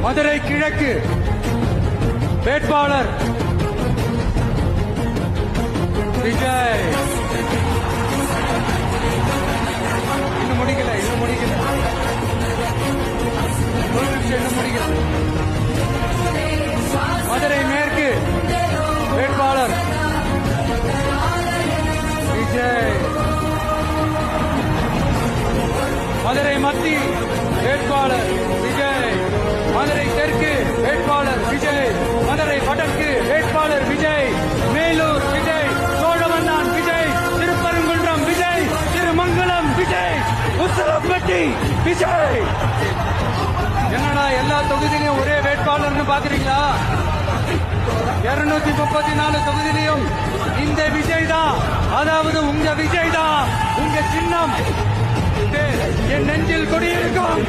மதுரை கிழக்கு வேட்பாளர் விஜய். இன்னும் முடிக்கல ஒரு நிமிஷம், இன்னும் முடிக்கல. மதுரை மேற்கு வேட்பாளர் விஜய். மதுரை மத்திய வேட்பாளர் விஜய். மதுரை தெற்கு வேட்பாளர் விஜய். மதுரை வடக்கு வேட்பாளர் விஜய். மேலூர் விஜய். சோழவந்தான் விஜய். திருப்பரங்குன்றம் விஜய். திருமங்கலம் விஜய். உத்தரப்பட்டி விஜய். என்னடா எல்லா தொகுதியிலையும் ஒரே வேட்பாளர்னு பாக்குறீங்களா? 234 தொகுதியிலையும் இந்த விஜய் தான், அதாவது உங்க விஜய் தான். உங்க சின்னம் என் நெஞ்சில் கொடியிருக்கும்.